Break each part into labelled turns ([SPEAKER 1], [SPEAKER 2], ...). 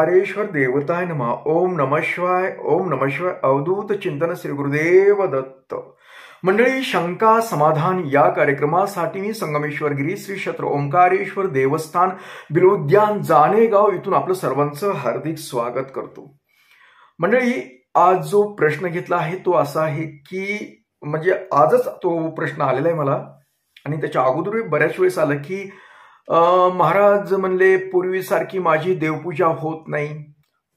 [SPEAKER 1] ओंकारेश्वर देवताय नमः. ओम नमः शिवाय. ओम नमः शिवाय. अवधूत चिंतन श्री गुरुदेव दत्त. मंडळी, शंका समाधान या कार्यक्रमासाठी मी संगमेश्वर गिरी श्री क्षेत्र ओंकारेश्वर देवस्थान बिलोद्यान जाणेगाव इथून आपलं सर्वांचं हार्दिक स्वागत करतो. मंडळी, आज जो प्रश्न घेतला आहे तो असा आहे की म्हणजे आजच तो प्रश्न आलेला आहे मला, आणि त्याच्या अगोदर बऱ्याच वेळेस आलं की महाराज म्हणले पूर्वीसारखी माझी देवपूजा होत नाही,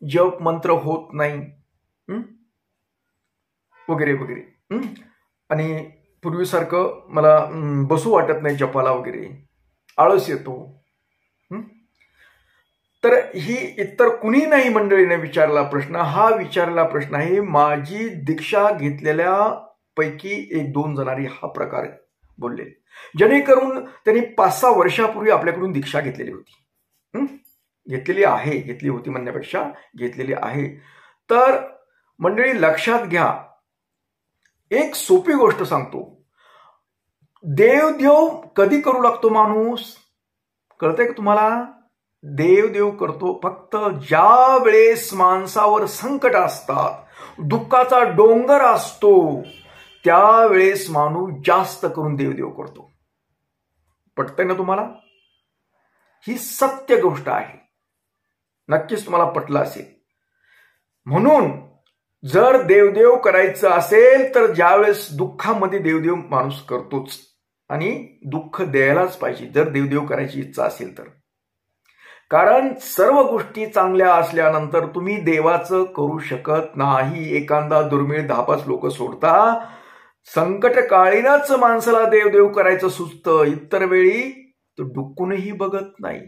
[SPEAKER 1] जप मंत्र होत नाही वगैरे वगैरे, आणि पूर्वीसारखं मला बसू वाटत नाही जपाला वगैरे, आळस येतो. तर ही इतर कुणी नाही मंडळीने विचारला प्रश्न. हा विचारला प्रश्न आहे माझी दीक्षा घेतलेल्या पैकी 1-2 जणांनी हा प्रकार बोलले, जेणेकरून त्यांनी 5-6 वर्षापूर्वी आपल्याकडून दीक्षा घेतलेली होती. घेतली होती म्हणण्यापेक्षा घेतलेली आहे. तर मंडळी लक्षात घ्या, एक सोपी गोष्ट सांगतो. देव कधी करू लागतो माणूस, कळतंय का तुम्हाला? देव करतो फक्त ज्या वेळेस माणसावर संकट असतात, दुःखाचा डोंगर असतो, त्यावेळेस माणूस जास्त करून देव करतो. पटतंय ना तुम्हाला? ही सत्य गोष्ट आहे. नक्कीच तुम्हाला पटलं असेल. म्हणून जर देव करायचं असेल तर ज्यावेळेस दुःखामध्ये देव माणूस करतोच, आणि दुःख द्यायलाच पाहिजे जर देव करायची इच्छा असेल तर. कारण सर्व गोष्टी चांगल्या असल्यानंतर तुम्ही देवाचं करू शकत नाही. एखादा दुर्मिळ 10-5 लोक सोडता. संकट काळीनच माणसाला देव करायचं सुचतं, इतर वेळी तो डुक्कूनही बघत नाही.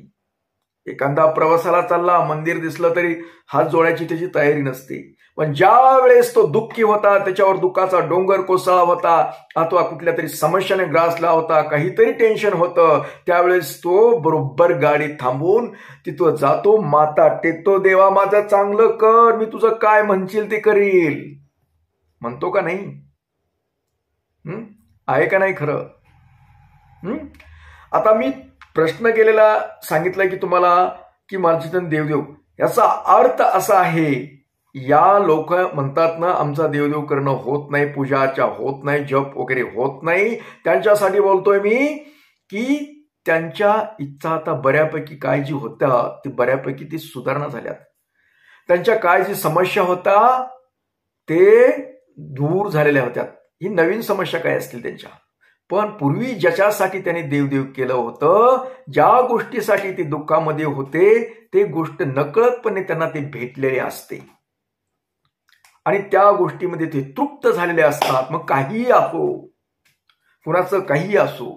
[SPEAKER 1] एखादा प्रवासाला चालला, मंदिर दिसलं तरी हात जोडायची त्याची तयारी नसते. पण ज्या वेळेस तो दुःखी होता, त्याच्यावर दुःखाचा डोंगर कोसळला होता, अथवा कुठल्या तरी समस्याने ग्रासला होता, काहीतरी टेन्शन होतं, त्यावेळेस तो बरोबर गाडी थांबवून तिथं जातो, माता टेकतो, देवा माझं चांगलं कर, मी तुझं काय म्हणशील ते करील, म्हणतो का नाही? आहे का नाही खरं? आता मी प्रश्न केलेला सांगितलं की तुम्हाला की माझी देव याचा अर्थ असा आहे, या लोक म्हणतात ना आमचा देव करणं होत नाही, पूजाच्या होत नाही, जप वगैरे होत नाही, त्यांच्यासाठी बोलतोय मी की त्यांच्या इच्छा आता बऱ्यापैकी काय जी होत्या ती बऱ्यापैकी ती सुधारणा झाल्यात. त्यांच्या काय जी समस्या होता ते दूर झालेल्या होत्या. ही नवीन समस्या काय असतील त्यांच्या, पण पूर्वी ज्याच्यासाठी त्यांनी देव केलं होतं, ज्या गोष्टीसाठी ते दुःखामध्ये होते, ते गोष्ट नकळतपणे त्यांना ते भेटलेले असते, आणि त्या गोष्टीमध्ये ते तृप्त झालेले असतात. मग काहीही असो, कुणाचं काहीही असो,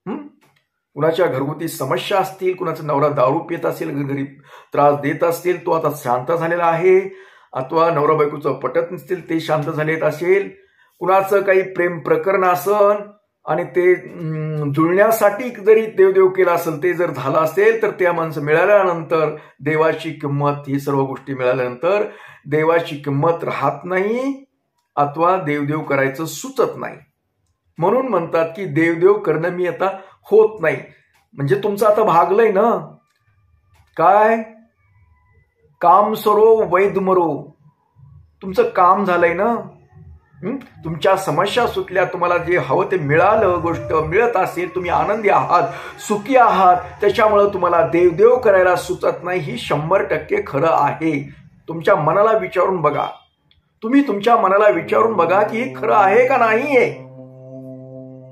[SPEAKER 1] कुणाच्या घरगुती समस्या असतील, कुणाचा नवरा दारू पित असेल, घरी त्रास देत असतील, तो आता शांत झालेला आहे, अथवा नवरा बायकोचं पटत नसतील ते शांत झालेत असेल, कुणाचं काही प्रेम प्रकरण असेल आणि ते जुळण्यासाठी जरी देव केला असेल, ते जर झालं असेल तर त्या माणसं मिळाल्यानंतर देवाची किंमत, ही सर्व गोष्टी मिळाल्यानंतर देवाची किंमत राहत नाही, अथवा देव करायचं सुचत नाही. म्हणून म्हणतात की देव करणं मी आता होत नाही. म्हणजे तुमचं आता भागलंय ना, काय काम सरो वैद मरो, तुमचं काम झालंय ना, तुमच्या समस्या सुटल्या, तुम्हाला जे हवं ते मिळालं, गोष्ट मिळत असेल, तुम्ही आनंदी आहात, सुखी आहात, त्याच्यामुळे तुम्हाला देव करायला सुचत नाही. ही 100% खरं आहे. तुमच्या मनाला विचारून बघा, तुम्ही तुमच्या मनाला विचारून बघा की हे खरं आहे का नाहीये.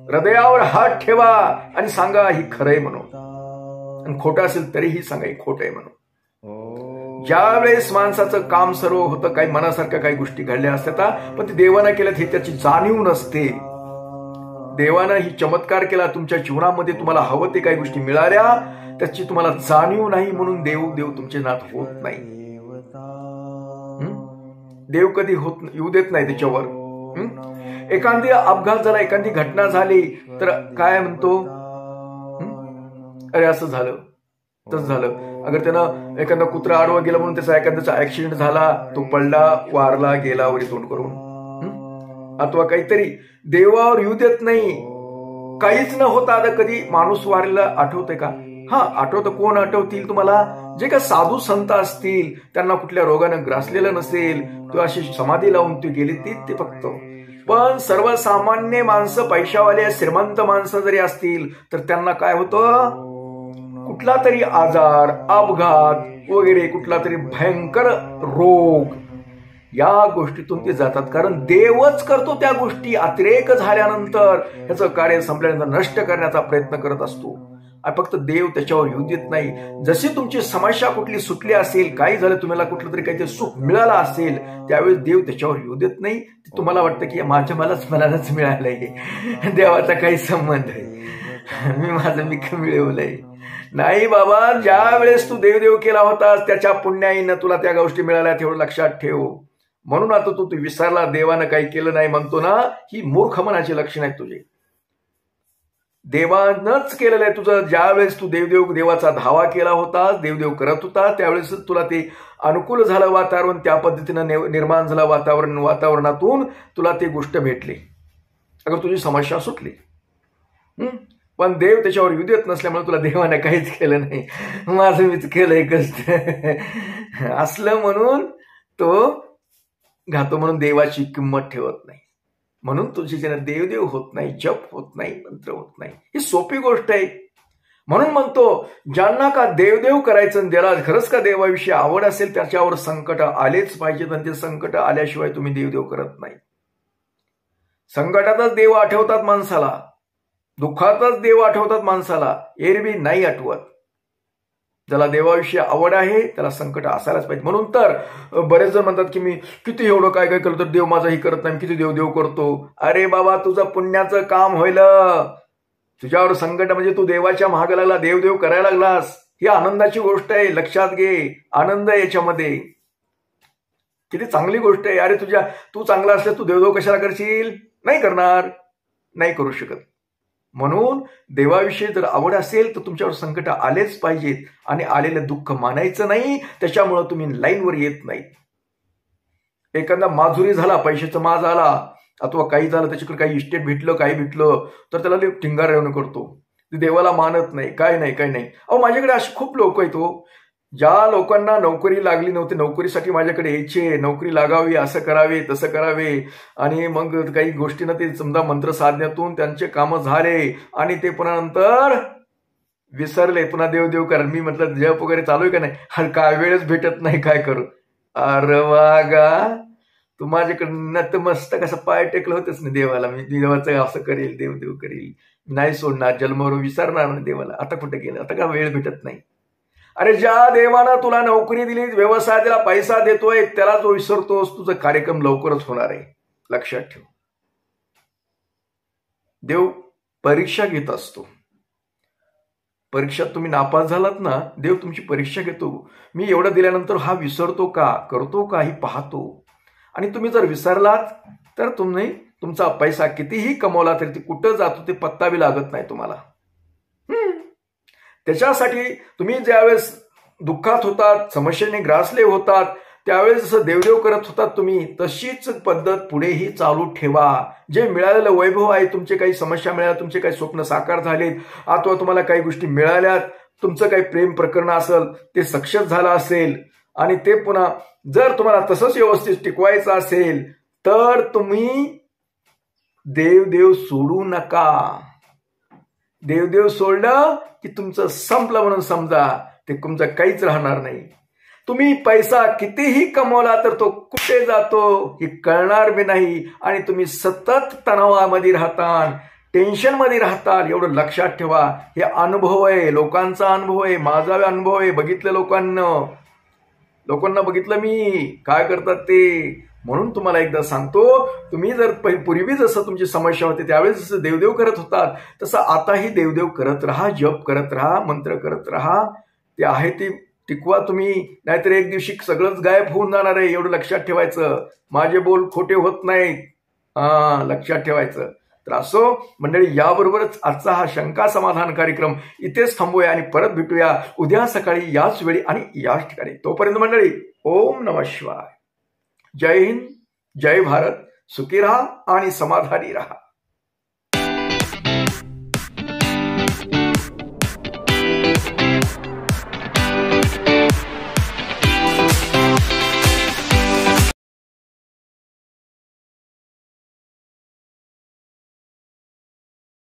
[SPEAKER 1] हृदयावर हात ठेवा आणि सांगा ही खरंय म्हणून, आणि खोटं असेल तरीही सांगा ही खोटं आहे म्हणून. ज्यावेळेस माणसाचं काम सर्व होतं, काही मनासारख्या काही गोष्टी घडल्या असतात, पण ते देवानं केल्यात हे त्याची जाणीव नसते. देवानं ही चमत्कार केला तुमच्या जीवनामध्ये, तुम्हाला हवं ते काही गोष्टी मिळाल्या, त्याची तुम्हाला जाणीव नाही, म्हणून देव तुमचे नात होत नाही. देव कधी येऊ देत नाही त्याच्यावर. एखादी अपघात झाला, एखादी घटना झाली तर काय म्हणतो, अरे असं झालं तसं झालं. अगर त्यानं एखादा कुत्रा आडवा गेला म्हणून त्याचा एखाद्याचा ऍक्सिडेंट झाला, तो पडला, वारला, गेला वरी तोंड करून, अथवा काहीतरी देवावर येऊ देत नाही. काहीच न होता आता कधी माणूस वारला आठवतंय का? आठवतं. कोण आठवतील तुम्हाला? जे काही साधू संत असतील, त्यांना कुठल्या रोगानं ग्रासलेलं नसेल, तो अशी समाधी लावून ते गेले ते फक्त. पण सर्वसामान्य माणसं, पैशावाले श्रीमंत माणसं जरी असतील तर त्यांना काय होतं? कुठला तरी आजार, अपघात वगैरे, कुठला तरी भयंकर रोग, या गोष्टीतून ते जातात. कारण देवच करतो त्या गोष्टी. अतिरेक झाल्यानंतर, ह्याचं कार्य संपल्यानंतर नष्ट करण्याचा प्रयत्न करत असतो. फक्त देव त्याच्यावर येऊ देत नाही. जशी तुमची समस्या कुठली सुटली असेल, काही झालं, तुम्हाला कुठलं तरी काहीतरी सुख मिळालं असेल, त्यावेळेस देव त्याच्यावर येऊ देत नाही. तुम्हाला वाटतं की मलाच मिळालंय, देवाचा काही संबंध आहे, मी माझं मिळवलंय. नाही बाबा, ज्या वेळेस तू देवदेव केला होतास त्याच्या पुण्याईनं तुला त्या गोष्टी मिळाल्या, तेवढं लक्षात ठेव. म्हणून आता तू विसरला, देवानं काही केलं नाही म्हणतो ना, ही मूर्ख मनाची लक्षण आहेत तुझे. देवानंच केलेलं आहे तुझं. ज्या वेळेस तू देवाचा धावा केला होता, देवदेव करत होता, त्यावेळेस तुला ते अनुकूल झालं वातावरण, त्या पद्धतीनं निर्माण झालं वातावरणातून तुला ते गोष्ट भेटली, अगर तुझी समस्या सुटली. पण देव त्याच्यावर येऊ देत नसल्यामुळे तुला देवाने काहीच केलं नाही. माझं मीच केलंय कष्ट असलं म्हणून तो घातो, म्हणून देवाची किंमत ठेवत नाही. म्हणून तुझी ज्यानं देवदेव होत नाही, जप होत नाही, मंत्र होत नाही. ही सोपी गोष्ट आहे. म्हणून म्हणतो, ज्यांना का देवदेव करायचं, त्याला खरंच का देवाविषयी आवड असेल, त्याच्यावर संकट आलेच पाहिजेत. आणि ते संकट आल्याशिवाय तुम्ही देवदेव करत नाही. संकटातच देव आठवतात माणसाला, दुःखातच देव आठवतात माणसाला, एरवी नाही आठवत. ज्याला देवाविषयी आवड आहे त्याला संकट असायलाच पाहिजे. म्हणून तर बरेच जण म्हणतात की मी किती एवढं काय काय केलं तर देव माझाही करत नाही, किती देव करतो. अरे बाबा, तुझं पुण्याचं काम होईल. तुझ्यावर संकट म्हणजे तू देवाच्या महाग लागला, देवदेव करायला लागलास, ही आनंदाची गोष्ट आहे. लक्षात घे, आनंद आहे याच्यामध्ये. किती चांगली गोष्ट आहे. अरे तू चांगला असले तू देवदेव कशाला करशील? नाही करणार, नाही करू शकत. म्हणून देवाविषयी जर आवड असेल तर तुमच्यावर संकट आलेच पाहिजेत. आणि आलेलं दुःख मानायचं नाही, त्याच्यामुळे तुम्ही लाईनवर येत नाही. एखादा माजुरी झाला, पैशाचा माज आला, अथवा काही झालं, त्याच्याकडे काही इस्टेट भेटलं, काही भेटलं, तर त्याला टिंगार रेवणं करतो. ते देवाला मानत नाही, काय नाही. माझ्याकडे असे खूप लोक आहेत हो, ज्या लोकांना नोकरी लागली नव्हती, नोकरीसाठी माझ्याकडे यायचे, नोकरी लागावी, असं करावे, तसं करावे. आणि मग काही गोष्टीनं ते समजा मंत्र साधण्यातून त्यांचे कामं झाले, आणि ते पुन्हा नंतर विसरले, पुन्हा देवदेव करा. मी म्हटलं जप वगैरे चालू आहे का नाही? काय वेळच भेटत नाही, काय करू? अरे वागा, तू माझ्याकडं नतमस्तक असं पाय टेकलं होतच नाही देवाला. मी देवाचं असं करेल, देवदेव करेल, नाही सोडणार, जन्मावर विसरणार नाही देवाला. आता कुठे गेलं? आता का वेळ भेटत नाही? अरे ज्या देवानं तुला नोकरी दिली, व्यवसाय दिला, पैसा देतोय, त्याला जो विसरतोस, तुझा कार्यक्रम लवकरच होणार आहे. लक्षात ठेव. देव परीक्षा घेत असतो. परीक्षात तुम्ही नापास झालात ना, देव तुमची परीक्षा घेतो. मी एवढं दिल्यानंतर हा विसरतो का, करतो का, ही पाहतो. आणि तुम्ही जर विसरलात तर तुमचा पैसा कितीही कमवला तरी ते कुठं जातो ते पत्ता बी लागत नाही तुम्हाला. त्याच्यासाठी तुम्ही ज्यावेळेस दुःखात होतात, समस्येने ग्रासले होतात, त्यावेळेस जसं देवदेव करत होतात तुम्ही, तशीच पद्धत पुढेही चालू ठेवा. जे मिळालेलं वैभव आहे, तुमचे काही समस्या मिळाल्या, तुमचे काही स्वप्न साकार झालेत, अथवा तुम्हाला काही गोष्टी मिळाल्यात, तुमचं काही प्रेम प्रकरण असेल ते सक्सेस झालं असेल, आणि ते पुन्हा जर तुम्हाला तसंच व्यवस्थित टिकवायचं असेल तर तुम्ही देवदेव सोडू नका. देवदेव सोडलं की तुमचं संपलं म्हणून समजा, ते तुमचं काहीच राहणार नाही. तुम्ही पैसा कितीही कमवला तर तो कुठे जातो हे कळणार बी नाही, आणि तुम्ही सतत तणावामध्ये राहता, टेन्शन मध्ये राहता. एवढं लक्षात ठेवा. हे अनुभव आहे, लोकांचा अनुभव आहे, माझा अनुभव आहे. बघितलं लोकांना बघितलं मी काय करतात ते. म्हणून तुम्हाला एकदा सांगतो, तुम्ही जर पूर्वी जसं तुमची समस्या होती त्यावेळेस जसं देवदेव करत होतात, तसं आताही देवदेव करत राहा, जप करत राहा, मंत्र करत राहा. ते आहे ते टिकवा तुम्ही, नाहीतर एक दिवशी सगळंच गायब होऊन जाणार आहे. एवढं लक्षात ठेवायचं. माझे बोल खोटे होत नाहीत, लक्षात ठेवायचं. तर असो मंडळी, याबरोबरच आजचा हा शंका समाधान कार्यक्रम इथेच थांबूया आणि परत भेटूया उद्या सकाळी याच वेळी आणि याच ठिकाणी. तोपर्यंत मंडळी, ओम नमः शिवाय. जय हिंद, जय भारत. सुखी राहा आणि समाधानी राहा.